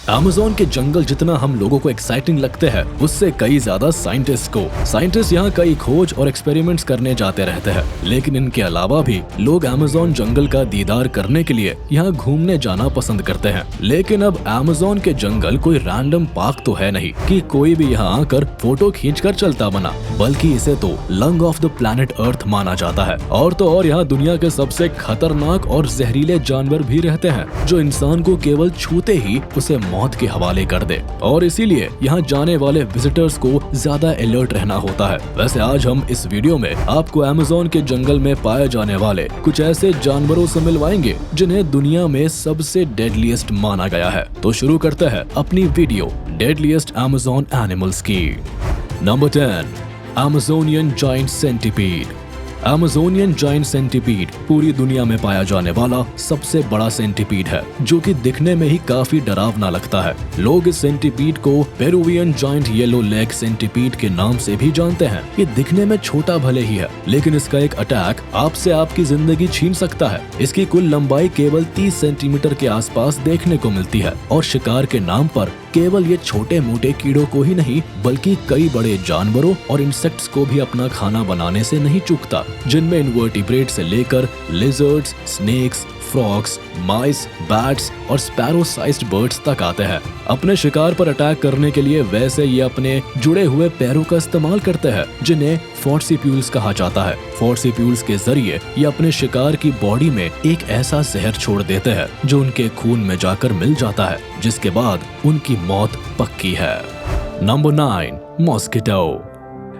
Amazon के जंगल जितना हम लोगों को एक्साइटिंग लगते हैं, उससे कई ज्यादा साइंटिस्ट यहाँ कई खोज और एक्सपेरिमेंट्स करने जाते रहते हैं। लेकिन इनके अलावा भी लोग अमेज़न जंगल का दीदार करने के लिए यहाँ घूमने जाना पसंद करते हैं। लेकिन अब अमेज़न के जंगल कोई रैंडम पार्क तो है नहीं कि कोई भी यहाँ आकर फोटो खींचकर चलता बना, बल्कि इसे तो lung of the planet earth माना जाता है। और तो और यहाँ दुनिया के सबसे खतरनाक और जहरीले जानवर भी रहते हैं, जो इंसान को केवल छूते ही उसे मौत के हवाले कर दे। और इसीलिए यहाँ जाने वाले विजिटर्स को ज्यादा अलर्ट रहना होता है। वैसे आज हम इस वीडियो में आपको अमेज़न के जंगल में पाए जाने वाले कुछ ऐसे जानवरों से मिलवाएंगे जिन्हें दुनिया में सबसे डेडलीस्ट माना गया है। तो शुरू करते हैं अपनी वीडियो डेडलीस्ट अमेज़न एनिमल्स की। Number 10, Amazonian giant centipede. Amazonian giant centipede पूरी दुनिया में पाया जाने वाला सबसे बड़ा सेंटीपीड है, जो कि दिखने में ही काफी डरावना लगता है। लोग इस सेंटीपीड को Peruvian giant yellow leg centipede के नाम से भी जानते हैं। ये दिखने में छोटा भले ही है, लेकिन इसका एक अटैक आपसे आपकी जिंदगी छीन सकता है। इसकी कुल लंबाई केवल 30 सेंटीमीटर के आसपास देखने को मिलती है और शिकार के नाम पर केवल ये छोटे मोटे कीड़ों को ही नहीं, बल्कि कई बड़े जानवरों और इंसेक्ट्स को भी अपना खाना बनाने से नहीं चूकता, जिनमें इनवर्टिब्रेट से लेकर लिजर्ड्स, स्नेक्स, फ्रॉग्स, माइस, बैट्स और स्पैरो साइज्ड बर्ड्स तक आते हैं। अपने शिकार पर अटैक करने के लिए वैसे ये अपने जुड़े हुए पैरों का इस्तेमाल करते हैं, जिन्हें फोर्सिप्यूल्स कहा जाता है। फोर्सिप्यूल्स के जरिए ये अपने शिकार की बॉडी में एक ऐसा जहर छोड़ देते हैं जो उनके खून में जाकर मिल जाता है, जिसके बाद उनकी मौत पक्की है। Number 9, mosquito.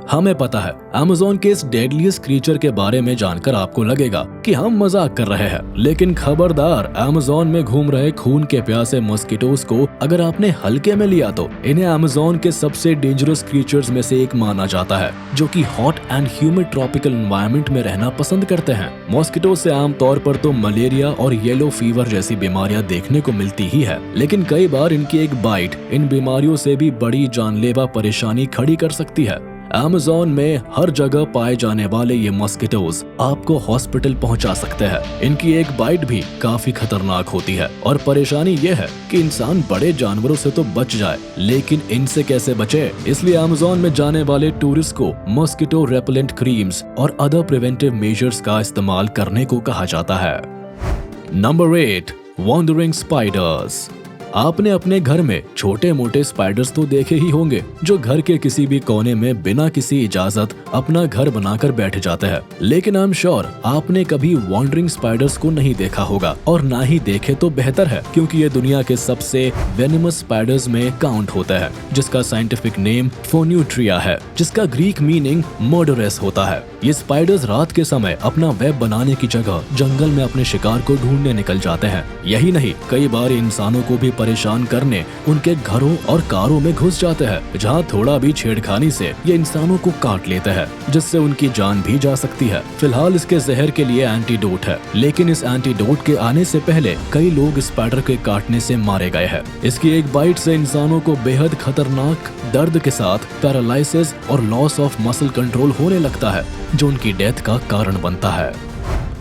हमें पता है अमेज़न के इस डेडलीस्ट क्रीचर के बारे में जानकर आपको लगेगा कि हम मजाक कर रहे हैं, लेकिन खबरदार, अमेज़न में घूम रहे खून के प्यासे मॉस्किटोज को अगर आपने हल्के में लिया तो इन्हें अमेज़न के सबसे डेंजरस क्रीचर्स में से एक माना जाता है, जो कि hot and humid tropical environment में रहना पसंद करते हैं। मॉस्किटो से आमतौर पर तो मलेरिया और येलो फीवर जैसी बीमारियां देखने को मिलती ही है, लेकिन कई बार इनकी एक बाइट इन बीमारियों से भी बड़ी जानलेवा परेशानी खड़ी कर सकती है। अमेज़न में हर जगह पाए जाने वाले ये मॉस्किटोज आपको हॉस्पिटल पहुंचा सकते हैं। इनकी एक बाइट भी काफी खतरनाक होती है और परेशानी ये है कि इंसान बड़े जानवरों से तो बच जाए, लेकिन इनसे कैसे बचे। इसलिए अमेज़न में जाने वाले टूरिस्ट को मॉस्किटो रेपेलेंट क्रीम्स और अदर प्रिवेंटिव मेजर्स का इस्तेमाल करने को कहा जाता है। Number 8, wandering spiders. आपने अपने घर में छोटे मोटे स्पाइडर्स तो देखे ही होंगे, जो घर के किसी भी कोने में बिना किसी इजाजत अपना घर बनाकर बैठ जाते हैं। लेकिन आई एम श्योर आपने कभी वॉन्डरिंग स्पाइडर्स को नहीं देखा होगा, और ना ही देखे तो बेहतर है, क्योंकि ये दुनिया के सबसे वेनेमस स्पाइडर्स में काउंट होता है, जिसका साइंटिफिक नेम फोन्यूट्रिया है, जिसका ग्रीक मीनिंग मर्डरस होता है। ये स्पाइडर्स रात के समय अपना वेब बनाने की जगह जंगल में अपने शिकार को ढूंढने निकल जाते हैं। यही नहीं, कई बार इंसानों को भी परेशान करने उनके घरों और कारों में घुस जाते हैं, जहां थोड़ा भी छेड़खानी से ये इंसानों को काट लेते हैं, जिससे उनकी जान भी जा सकती है। फिलहाल इसके जहर के लिए एंटीडोट है, लेकिन इस एंटीडोट के आने से पहले कई लोग स्पाइडर के काटने से मारे गए हैं। इसकी एक बाइट से इंसानों को बेहद खतरनाक दर्द के साथ पैरालिसिस और लॉस ऑफ मसल कंट्रोल होने लगता है, जो उनकी डेथ का कारण बनता है।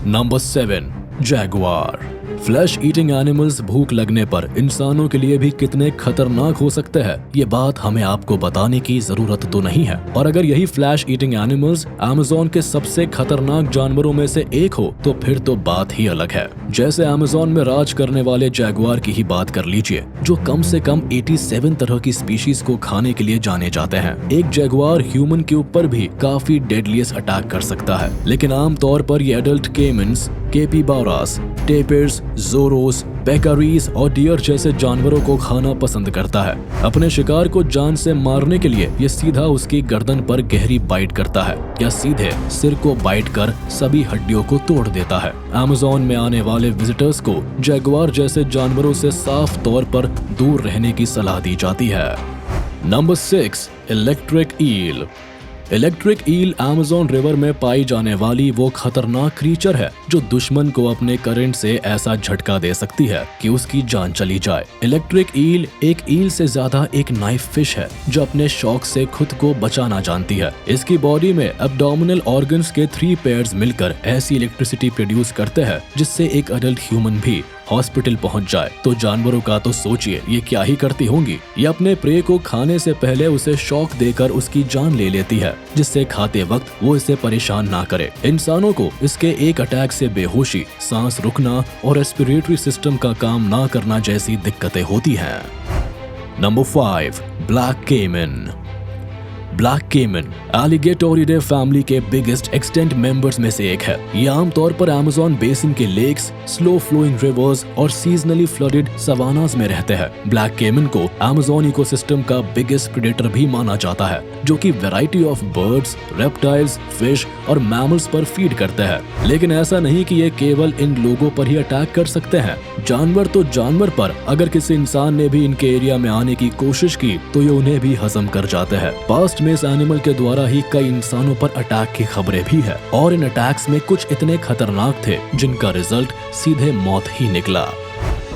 Number 7, Jaguar. Flesh eating animals भूख लगने पर इंसानों के लिए भी कितने खतरनाक हो सकते हैं, ये बात हमें आपको बताने की जरूरत तो नहीं है। और अगर यही फ्लैश ईटिंग एनिमल्स अमेज़न के सबसे खतरनाक जानवरों में से एक हो, तो फिर तो बात ही अलग है। जैसे अमेज़न में राज करने वाले जैगुआर की ही बात कर लीजिए, जो कम से कम 87 तरह की स्पीशीज को खाने के लिए जाने जाते हैं। एक जैगुआर ह्यूमन के ऊपर भी काफी डेडलीस्ट अटैक कर सकता है, लेकिन आमतौर पर ये एडल्ट केमन्स, केपीबारास, टेपिर्स, जोरोस, पेकारीज और डियर जैसे जानवरों को खाना पसंद करता है। अपने शिकार को जान से मारने के लिए ये सीधा उसकी गर्दन पर गहरी बाइट करता है, या सीधे सिर को बाइट कर सभी हड्डियों को तोड़ देता है। अमेज़न में आने वाले विजिटर्स को जैगुआर जैसे जानवरों से साफ तौर पर दूर रहने की सलाह दी जाती है। Number 6, electric eel. Electric eel Amazon river में पाई जाने वाली वो खतरनाक क्रीचर है जो दुश्मन को अपने करंट से ऐसा झटका दे सकती है कि उसकी जान चली जाए। इलेक्ट्रिक ईल एक ईल से ज्यादा एक नाइफ फिश है जो अपने शौक से खुद को बचाना जानती है। इसकी बॉडी में एब्डोमिनल ऑर्गन्स के 3 पेयर्स मिलकर ऐसी इलेक्ट्रिसिटी प्रोड्यूस करते हैं जिससे एक अडल्ट ह्यूमन भी हॉस्पिटल पहुंच जाए तो जानवरों का तो सोचिए ये क्या ही करती होंगी। ये अपने प्रे को खाने से पहले उसे शॉक देकर उसकी जान ले लेती है, जिससे खाते वक्त वो इसे परेशान ना करे। इंसानों को इसके एक अटैक से बेहोशी, सांस रुकना और रेस्पिरेटरी सिस्टम का काम ना करना जैसी दिक्कतें होती हैं। नंबर 5, ब्लैक केमन। ब्लैक केमन एलिगेटोरिडे फैमिली के बिगेस्ट एक्सटेंट मेंबर्स में से एक है। ये आमतौर पर अमेज़न बेसिन के लेक्स, स्लो फ्लोइंग रिवर्स और सीजनली फ्लडेड सवानास में रहते हैं। ब्लैक केमन को अमेज़न इकोसिस्टम का बिगेस्ट प्रेडेटर भी माना जाता है, जो कि variety of birds, reptiles, fish और मैमल्स पर फीड करते हैं। लेकिन ऐसा नहीं कि ये केवल इन लोगों पर ही अटैक कर सकते हैं। जानवर तो जानवर पर, अगर किसी इंसान ने भी इनके एरिया में आने की कोशिश की तो ये उन्हें भी हजम कर जाते हैं। पास्ट में इस एनिमल के द्वारा ही कई इंसानों पर अटैक की खबरें भी है और इन अटैक्स में कुछ इतने खतरनाक थे जिनका रिजल्ट सीधे मौत ही निकला।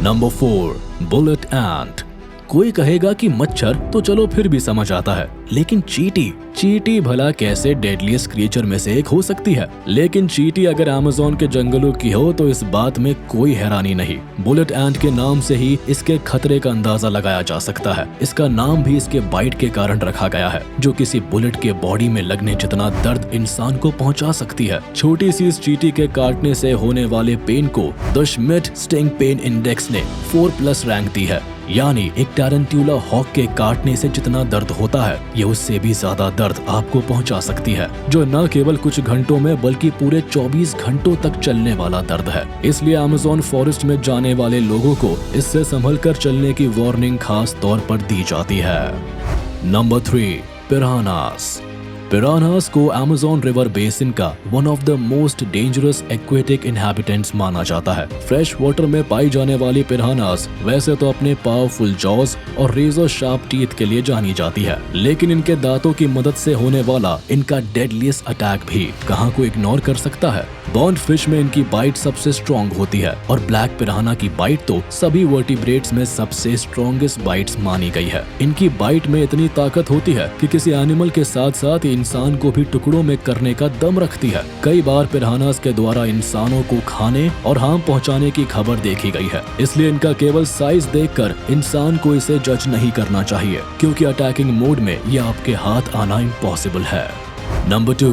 नंबर 4, बुलेट एंट। कोई कहेगा कि मच्छर तो चलो फिर भी समझ आता है, लेकिन चींटी भला कैसे डेडलीस्ट क्रिएचर में से एक हो सकती है। लेकिन चींटी अगर अमेज़न के जंगलों की हो तो इस बात में कोई हैरानी नहीं। बुलेट एंट के नाम से ही इसके खतरे का अंदाजा लगाया जा सकता है। इसका नाम भी इसके बाइट के कारण रखा गया है, जो किसी बुलेट के बॉडी में लगने जितना दर्द इंसान को पहुंचा सकती है। छोटी सी इस चींटी के काटने से होने वाले पेन को the Schmidt sting pain index ने 4+ रैंक दी है, यानी एक टारंटुला हॉक के काटने से जितना दर्द होता है ये उससे भी ज्यादा दर्द आपको पहुंचा सकती है, जो न केवल कुछ घंटों में बल्कि पूरे 24 घंटों तक चलने वाला दर्द है। इसलिए अमेज़न फॉरेस्ट में जाने वाले लोगों को इससे संभल कर चलने की वार्निंग खास तौर पर दी जाती है। नंबर 3, पिरानास। पिरानास को अमेज़न रिवर बेसिन का one of the most dangerous aquatic inhabitants माना जाता है। फ्रेश वाटर में पाई जाने वाली पिरानास वैसे तो अपने पावरफुल जॉज और रेजर शार्प टीथ के लिए जानी जाती है, लेकिन इनके दांतों की मदद से होने वाला इनका डेडलीस्ट अटैक भी कहां को इग्नोर कर सकता है। बॉन्ड फिश में इनकी बाइट सबसे स्ट्रॉन्ग होती है और ब्लैक पिराना की बाइट तो सभी वर्टिब्रेट्स में सबसे स्ट्रॉन्गेस्ट बाइट्स मानी गई है। इनकी बाइट में इतनी ताकत होती है कि किसी एनिमल के साथ साथ इंसान को भी टुकड़ों में करने का दम रखती है। कई बार पिरानास के द्वारा इंसानों को खाने और हार्म पहुंचाने की खबर देखी गई है। इसलिए इनका केवल साइज देखकर इंसान को इसे जज नहीं करना चाहिए, क्योंकि अटैकिंग मोड में ये आपके हाथ आना इम्पॉसिबल है। Number 2,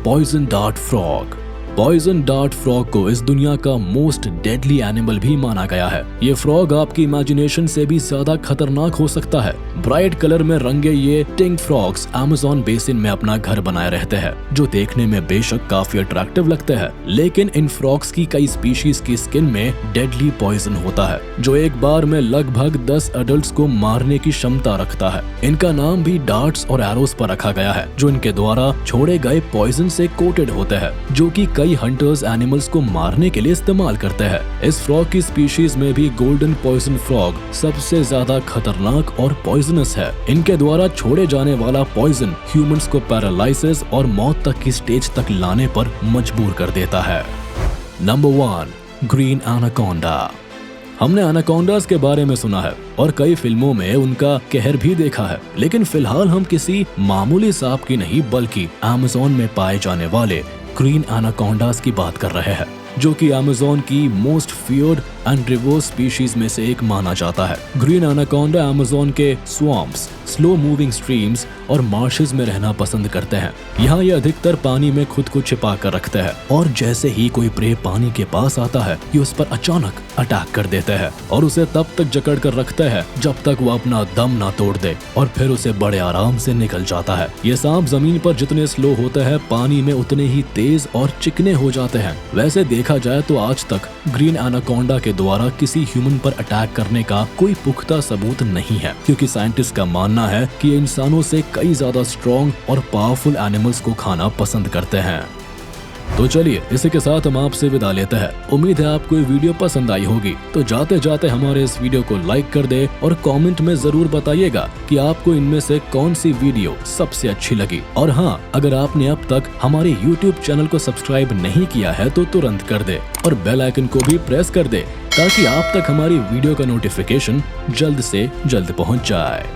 poison dart frog. Poison dart frog को इस दुनिया का मोस्ट डेडली एनिमल भी माना गया है। ये फ्रॉग आपकी इमेजिनेशन से भी ज्यादा खतरनाक हो सकता है। ब्राइट कलर में रंगे ये टिंग फ्रॉग्स अमेज़न बेसिन में अपना घर बनाए रहते हैं, जो देखने में बेशक काफी अट्रैक्टिव लगते हैं, लेकिन इन फ्रॉग्स की कई स्पीशीज की स्किन में डेडली पॉइजन होता है, जो एक बार में लगभग 10 अडल्ट्स को मारने की क्षमता रखता है। इनका नाम भी डार्ट्स और एरोस पर रखा गया है, जो इनके द्वारा छोड़े गए पॉइजन से कोटेड होते हैं, जो कि कई हंटर्स एनिमल्स को मारने के लिए इस्तेमाल करते हैं। इस फ्रॉग की स्पीशीज में भी गोल्डन पॉइजन फ्रॉग सबसे ज्यादा खतरनाक और पॉइजनस है। इनके द्वारा छोड़े जाने वाला पॉइजन ह्यूमंस को पैरालाइसिस और मौत तक की स्टेज तक लाने पर मजबूर कर देता है। Number 1, green anaconda. हमने एनाकोंडास के बारे में सुना है और कई फिल्मों में उनका कहर भी देखा है, लेकिन फिलहाल हम किसी मामूली सांप की नहीं बल्कि अमेज़न में पाए जाने वाले ग्रीन एनाकोंडास की बात कर रहे हैं, जो कि अमेज़न की most feared and reverse species में से एक माना जाता है। ग्रीन एनाकोंडा अमेज़न के स्वैम्प्स, स्लो मूविंग स्ट्रीम्स और मार्शेस में रहना पसंद करते हैं। यहाँ ये अधिकतर पानी में खुद को छिपा कर रखते हैं और जैसे ही कोई प्रे पानी के पास आता है ये उस पर अचानक अटैक कर देते हैं और उसे तब तक जकड़ कर रखते हैं जब तक वो अपना दम ना तोड़ दे, और फिर उसे बड़े आराम से निकल जाता है। ये सांप जमीन पर जितने स्लो होते हैं पानी में उतने ही तेज और चिकने हो जाते हैं। वैसे देखा जाए तो आज तक ग्रीन एनाकोंडा के द्वारा किसी ह्यूमन पर अटैक करने का कोई पुख्ता सबूत नहीं है, क्योंकि साइंटिस्ट का मानना है कि ये इंसानों से कई ज्यादा स्ट्रॉन्ग और पावरफुल एनिमल्स को खाना पसंद करते हैं। तो चलिए इसी के साथ हम आपसे विदा लेते हैं। उम्मीद है आपको ये वीडियो पसंद आई होगी। तो जाते जाते हमारे इस वीडियो को लाइक कर दे और कमेंट में जरूर बताइएगा कि आपको इनमें से कौन सी वीडियो सबसे अच्छी लगी। और हाँ, अगर आपने अब तक हमारे YouTube चैनल को सब्सक्राइब नहीं किया है तो तुरंत कर दे और बेल आइकन को भी प्रेस कर दे, ताकि आप तक हमारी वीडियो का नोटिफिकेशन जल्द से जल्द पहुंच जाए।